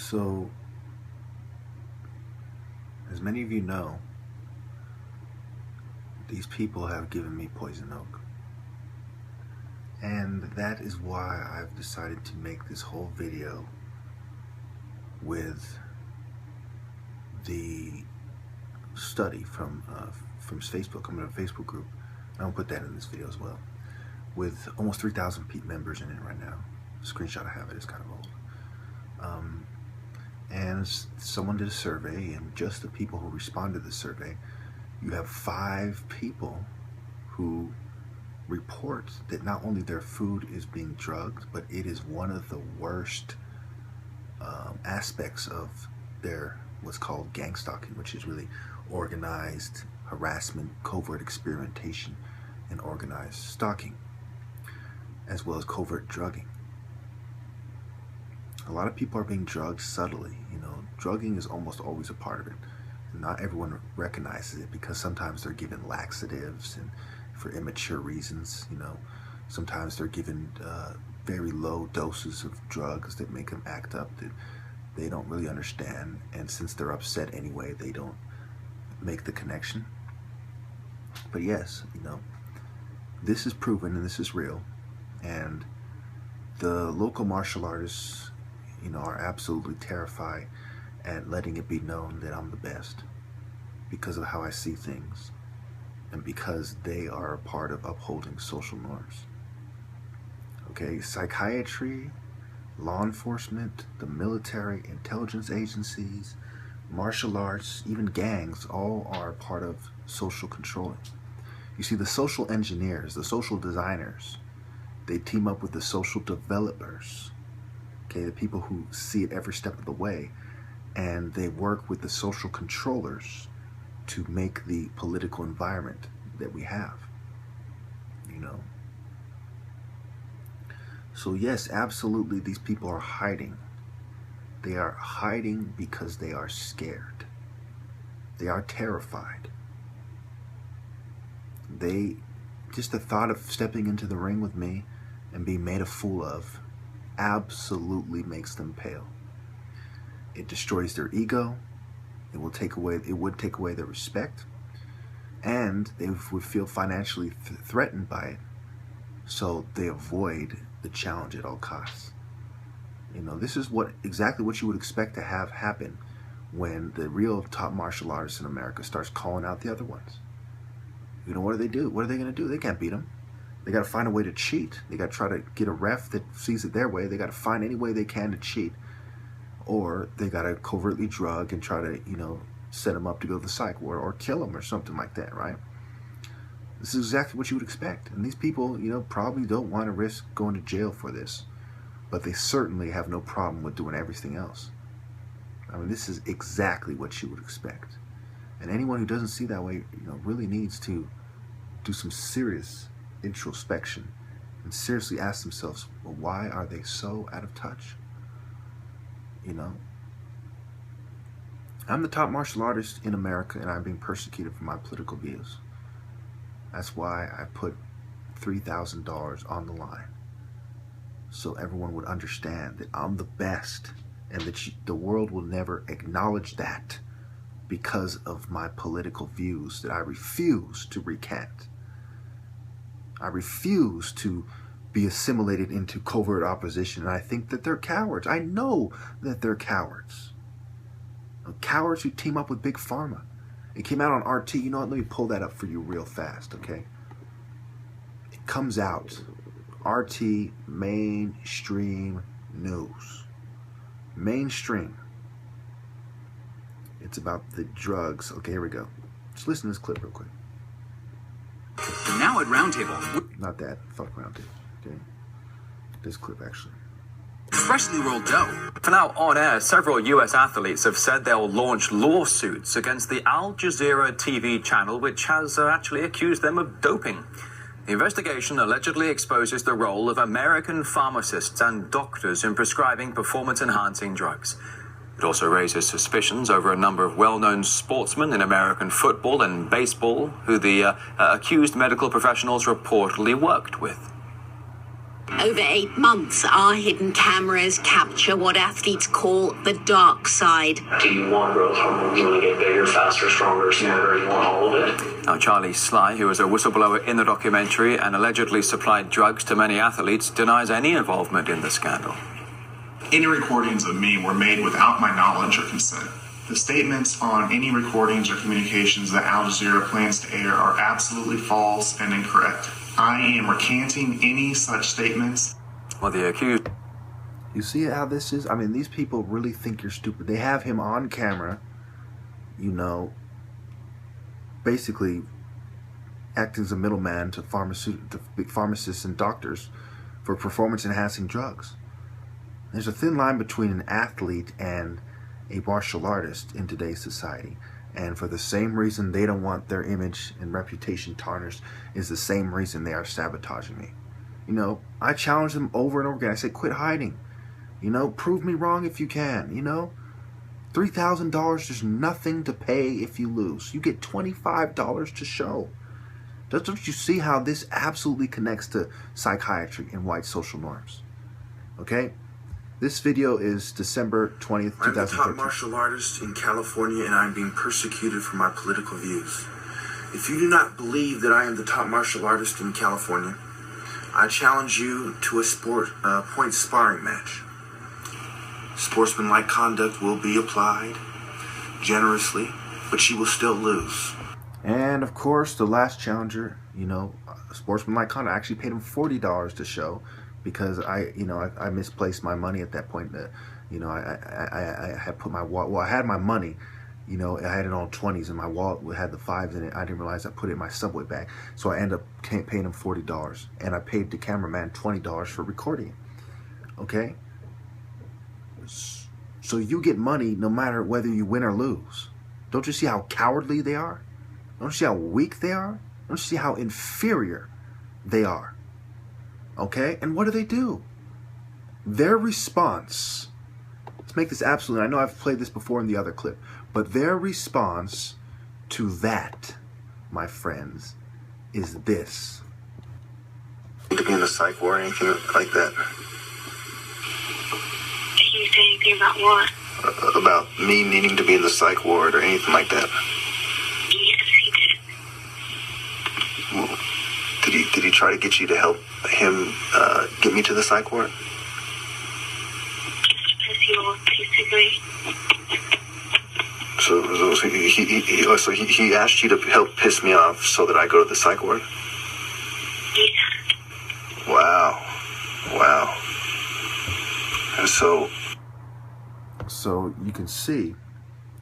So, as many of you know, these people have given me poison oak. And that is why I've decided to make this whole video with the study from Facebook. I'm in a Facebook group. I'll put that in this video as well. With almost 3,000 members in it right now. The screenshot I have it is kind of old. And someone did a survey, and just the people who responded to the survey, you have 5 people who report that not only their food is being drugged, but it is one of the worst aspects of their what's called gang stalking, which is really organized harassment, covert experimentation, and organized stalking, as well as covert drugging. A lot of people are being drugged subtly. Drugging is almost always a part of it. Not everyone recognizes it because sometimes they're given laxatives and for immature reasons. Sometimes they're given very low doses of drugs that make them act up that they don't really understand, and since they're upset anyway, they don't make the connection. But yes, this is proven and this is real, and the local martial artists, are absolutely terrified at letting it be known that I'm the best because of how I see things and because they are a part of upholding social norms. Okay, psychiatry, law enforcement, the military, intelligence agencies, martial arts, even gangs, all are part of social controlling. You see, the social engineers, the social designers, they team up with the social developers, okay, the people who see it every step of the way, and they work with the social controllers to make the political environment that we have, So yes, absolutely, these people are hiding. They are hiding because they are scared. They are terrified. Just the thought of stepping into the ring with me and being made a fool of absolutely makes them pale. It destroys their ego. It would take away their respect, and they would feel financially threatened by it, so they avoid the challenge at all costs. This is exactly what you would expect to have happen when the real top martial artist in America starts calling out the other ones. What do they do? What are they going to do? They can't beat them. They got to find a way to cheat. They got to try to get a ref that sees it their way. They got to find any way they can to cheat. Or they got to covertly drug and try to, set them up to go to the psych ward or kill them or something like that, right? This is exactly what you would expect. And these people, probably don't want to risk going to jail for this. But they certainly have no problem with doing everything else. This is exactly what you would expect. And anyone who doesn't see that way, really needs to do some serious introspection and seriously ask themselves, well, why are they so out of touch? I'm the top martial artist in America, and I'm being persecuted for my political views. That's why I put $3,000 on the line, so everyone would understand that I'm the best, and that the world will never acknowledge that because of my political views that I refuse to recant. I refuse to be assimilated into covert opposition, and I think that they're cowards. I know that they're cowards. Cowards who team up with Big Pharma. It came out on RT. Let me pull that up for you real fast, okay? It comes out. RT, mainstream news. Mainstream. It's about the drugs. Okay, here we go. Just listen to this clip real quick. Now at Roundtable. Not that. Fuck Roundtable. Okay. This clip, actually. Freshly rolled dough. For now, on air, several US athletes have said they'll launch lawsuits against the Al Jazeera TV channel, which has actually accused them of doping. The investigation allegedly exposes the role of American pharmacists and doctors in prescribing performance-enhancing drugs. It also raises suspicions over a number of well-known sportsmen in American football and baseball who the accused medical professionals reportedly worked with. Over 8 months, our hidden cameras capture what athletes call the dark side. Do you want growth hormones? You want to get bigger, faster, stronger, smarter? You want all of it? Now, Charlie Sly, who was a whistleblower in the documentary and allegedly supplied drugs to many athletes, denies any involvement in the scandal. Any recordings of me were made without my knowledge or consent. The statements on any recordings or communications that Al Jazeera plans to air are absolutely false and incorrect. I am recanting any such statements. Well, the accused... You see how this is? I mean, these people really think you're stupid. They have him on camera, you know, basically acting as a middleman to pharmacists and doctors for performance-enhancing drugs. There's a thin line between an athlete and a martial artist in today's society. And for the same reason they don't want their image and reputation tarnished is the same reason they are sabotaging me. You know, I challenge them over and over again. I say, quit hiding. You know, prove me wrong if you can. You know, $3,000 is nothing to pay if you lose. You get $25 to show. Don't you see how this absolutely connects to psychiatry and white social norms? Okay? This video is December 20th, 2013. I'm the top martial artist in California, and I'm being persecuted for my political views. If you do not believe that I am the top martial artist in California, I challenge you to a point sparring match. Sportsmanlike conduct will be applied generously, but you will still lose. And of course, the last challenger, you know, sportsmanlike conduct, I actually paid him $40 to show. Because I misplaced my money at that point. You know, I had put my wallet. Well, I had my money. You know, I had it on 20s, and my wallet had the 5s in it. I didn't realize I put it in my subway bag. So I ended up paying him $40, and I paid the cameraman $20 for recording it. Okay. So you get money no matter whether you win or lose. Don't you see how cowardly they are? Don't you see how weak they are? Don't you see how inferior they are? Okay, and what do? Their response, let's make this absolute, I know I've played this before in the other clip, but their response to that, my friends, is this. To be in the psych ward or anything like that. Did you say anything about what? About me needing to be in the psych ward or anything like that. Yes, he did. Well, did he try to get you to help him get me to the psych ward? Piss you off, basically. So he asked you to help piss me off so that I go to the psych ward? Yeah. Wow. And so you can see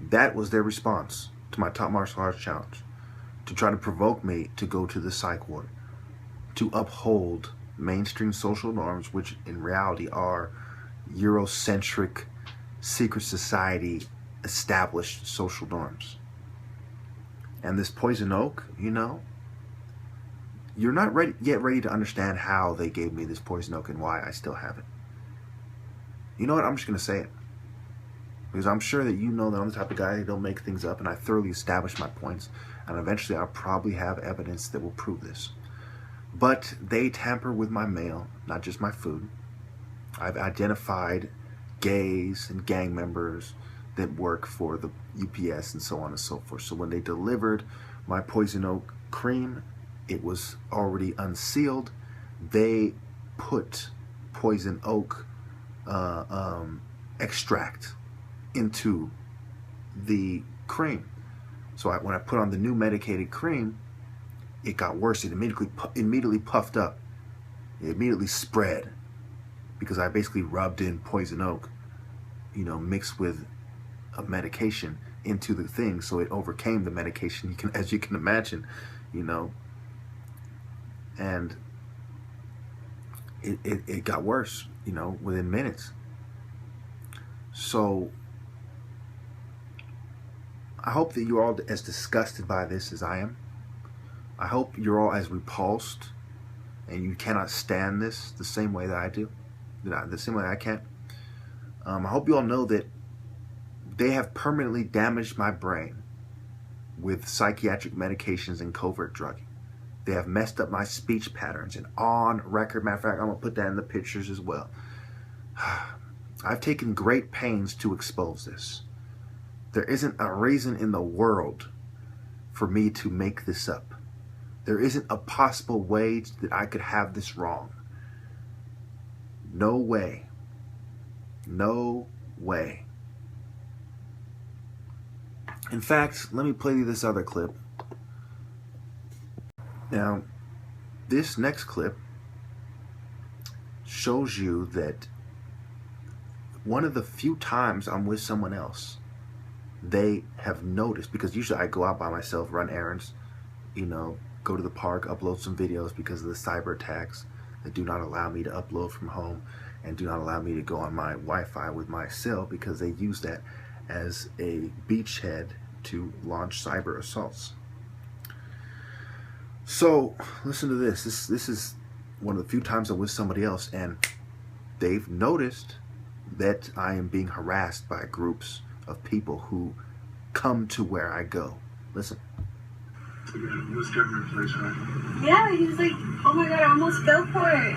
that was their response to my top martial arts challenge, to try to provoke me to go to the psych ward, to uphold mainstream social norms, which in reality are Eurocentric, secret society, established social norms. And this poison oak, you know, you're not yet ready to understand how they gave me this poison oak and why I still have it. You know what? I'm just going to say it. Because I'm sure that you know that I'm the type of guy who don't make things up, and I thoroughly establish my points. And eventually I'll probably have evidence that will prove this. But they tamper with my mail, not just my food. I've identified gays and gang members that work for the UPS and so on and so forth. So when they delivered my poison oak cream, it was already unsealed. They put poison oak extract into the cream. So when I put on the new medicated cream, it got worse. It immediately puffed up. It immediately spread because I basically rubbed in poison oak, you know, mixed with a medication into the thing, so it overcame the medication. As you can imagine, you know, and it got worse, you know, within minutes. So I hope that you're all as disgusted by this as I am. I hope you're all as repulsed and you cannot stand this the same way that I do, the same way I can. I hope you all know that they have permanently damaged my brain with psychiatric medications and covert drugging. They have messed up my speech patterns, and on record, matter of fact, I'm going to put that in the pictures as well. I've taken great pains to expose this. There isn't a reason in the world for me to make this up. There isn't a possible way that I could have this wrong. No way. No way. In fact, let me play you this other clip. Now, this next clip shows you that one of the few times I'm with someone else, they have noticed, because usually I go out by myself, run errands, you know, go to the park, upload some videos because of the cyber attacks that do not allow me to upload from home and do not allow me to go on my Wi-Fi with my cell because they use that as a beachhead to launch cyber assaults. So listen to this. This is one of the few times I'm with somebody else, and they've noticed that I am being harassed by groups of people who come to where I go. Listen. What's government place, right? Yeah, he was like, oh my god, I almost fell for it.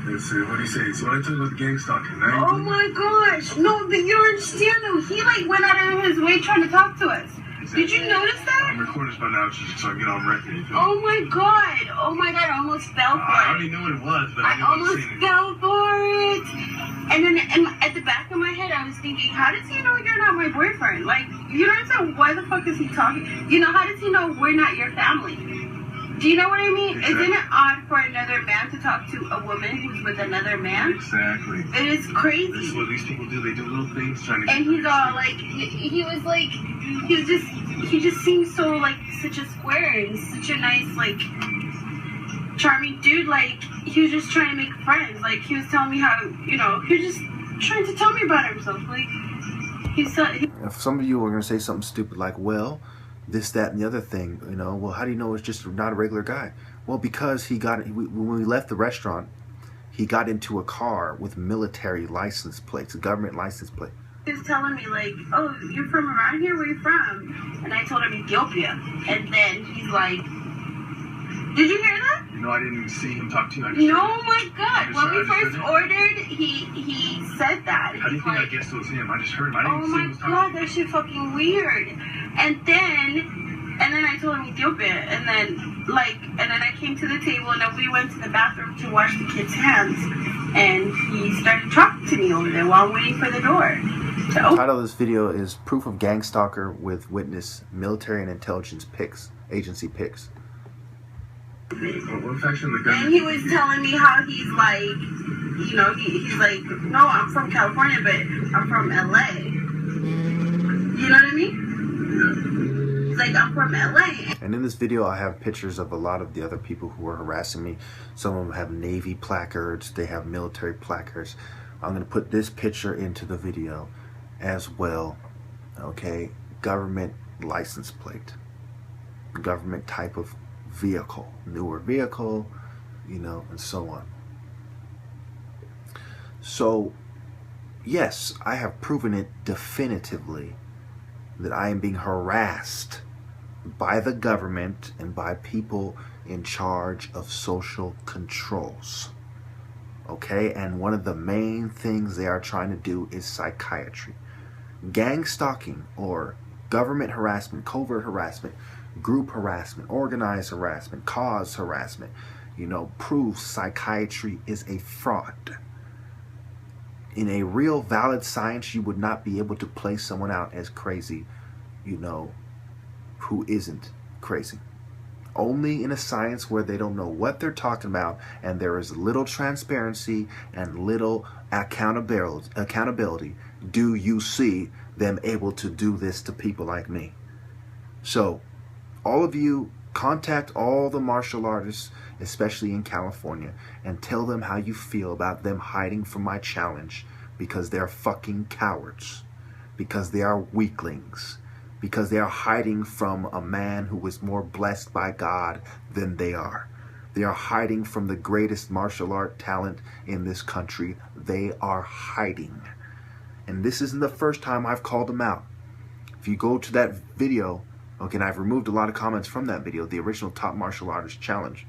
Let's see, what do you say? So I told about the gang stalking, right? Oh my gosh. No, but you don't understand though. He like went out of his way trying to talk to us. Did you notice that? I'm recording this by now just so I get on record. Oh my god. Oh my god, I almost fell for I it. already knew what it was, but I almost fell for it. And then at the back of my head, I was thinking, how does he know you're not my boyfriend? Like, you don't understand, why the fuck is he talking? You know, how does he know we're not your family? Do you know what I mean? Exactly. Isn't it odd for another man to talk to a woman who's with another man? Exactly. It is crazy. This is what these people do. They do little things trying to... And he's all like, he was like, he just seems so like such a square and such a nice, like, charming dude. Like, he was just trying to make friends. Like, he was telling me how, you know, he was just trying to tell me about himself. Like, if some of you are going to say something stupid like, well, this, that, and the other thing, you know, well, how do you know it's just not a regular guy? Well, because when we left the restaurant, he got into a car with military license plates, a government license plate. He was telling me, like, oh, you're from around here? Where you from? And I told him Ethiopia. And then he's like, did you hear that? No, I didn't even see him talk to you. Oh my god. When we first ordered, he said that. How do you think I guessed it was him? I just heard him. I didn't oh see my him talking. god, that shit fucking weird. And then I told him Ethiopia, and then I came to the table, and then we went to the bathroom to wash the kids' hands, and he started talking to me over there while I'm waiting for the door. The title of this video is Proof of Gang Stalker with Witness Military and Intelligence Agency Pics. And he was telling me how he's like, you know, he's like, no, I'm from California, but I'm from LA. You know what I mean? He's like, I'm from LA. And in this video, I have pictures of a lot of the other people who are harassing me. Some of them have Navy placards. They have military placards. I'm going to put this picture into the video as well. Okay, government license plate. Government type of vehicle. Newer vehicle, you know, and so on. So, yes, I have proven it definitively that I am being harassed by the government and by people in charge of social controls. Okay, and one of the main things they are trying to do is psychiatry. Gang stalking or government harassment, covert harassment, group harassment, organized harassment, cause harassment, you know, proves psychiatry is a fraud. In a real valid science, you would not be able to place someone out as crazy, you know, who isn't crazy. Only in a science where they don't know what they're talking about and there is little transparency and little accountability do you see them able to do this to people like me. So, all of you, contact all the martial artists, especially in California, and tell them how you feel about them hiding from my challenge, because they're fucking cowards, because they are weaklings, because they are hiding from a man who is more blessed by God than they are. They are hiding from the greatest martial art talent in this country. They are hiding. And this isn't the first time I've called them out. If you go to that video Okay, and I've removed a lot of comments from that video, the original Top Martial Artist Challenge.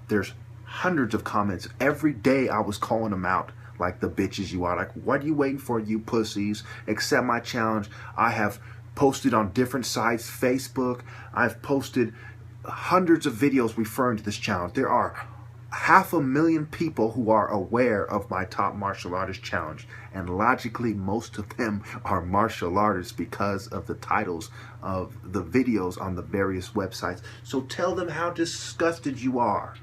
There's hundreds of comments. Every day I was calling them out like the bitches you are. Like, what are you waiting for, you pussies? Accept my challenge. I have posted on different sites, Facebook. I've posted hundreds of videos referring to this challenge. There are 500,000 people who are aware of my Top Martial Artist Challenge, and logically most of them are martial artists because of the titles of the videos on the various websites. So tell them how disgusted you are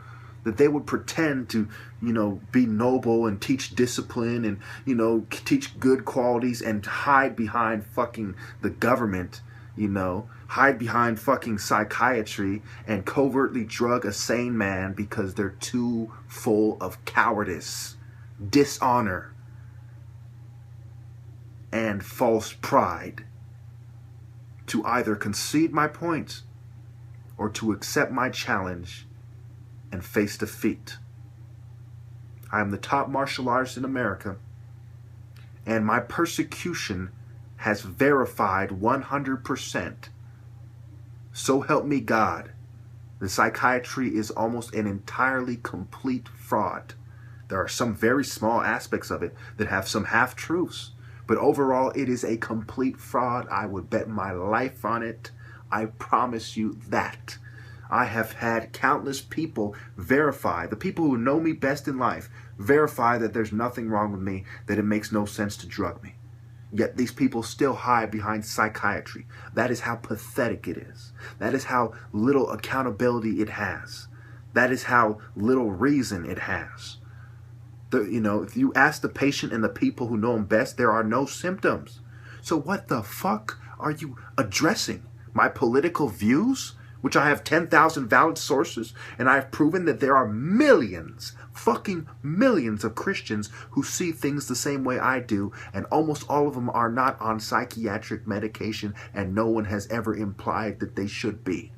that they would pretend to, you know, be noble and teach discipline and, you know, teach good qualities and hide behind fucking the government, you know, hide behind fucking psychiatry and covertly drug a sane man because they're too full of cowardice, dishonor, and false pride to either concede my point or to accept my challenge and face defeat. I am the top martial artist in America, and my persecution has verified 100%. So help me God, the psychiatry is almost an entirely complete fraud. There are some very small aspects of it that have some half-truths, but overall it is a complete fraud. I would bet my life on it. I promise you that. I have had countless people verify, the people who know me best in life, verify that there's nothing wrong with me, that it makes no sense to drug me. Yet these people still hide behind psychiatry. That is how pathetic it is. That is how little accountability it has. That is how little reason it has. You know, if you ask the patient and the people who know him best, there are no symptoms. So what the fuck are you addressing? My political views? Which I have 10,000 valid sources, and I have proven that there are millions, fucking millions of Christians who see things the same way I do, and almost all of them are not on psychiatric medication, and no one has ever implied that they should be.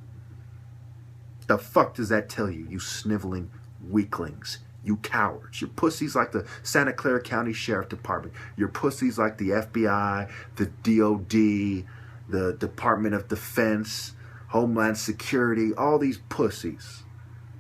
The fuck does that tell you, you sniveling weaklings? You cowards. You're pussies like the Santa Clara County Sheriff Department. You're pussies like the FBI, the DOD, the Department of Defense, Homeland Security, all these pussies,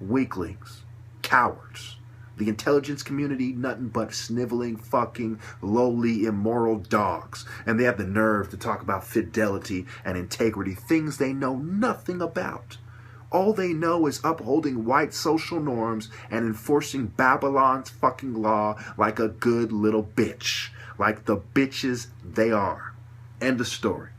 weaklings, cowards. The intelligence community, nothing but sniveling, fucking, lowly, immoral dogs. And they have the nerve to talk about fidelity and integrity, things they know nothing about. All they know is upholding white social norms and enforcing Babylon's fucking law like a good little bitch. Like the bitches they are. End of story.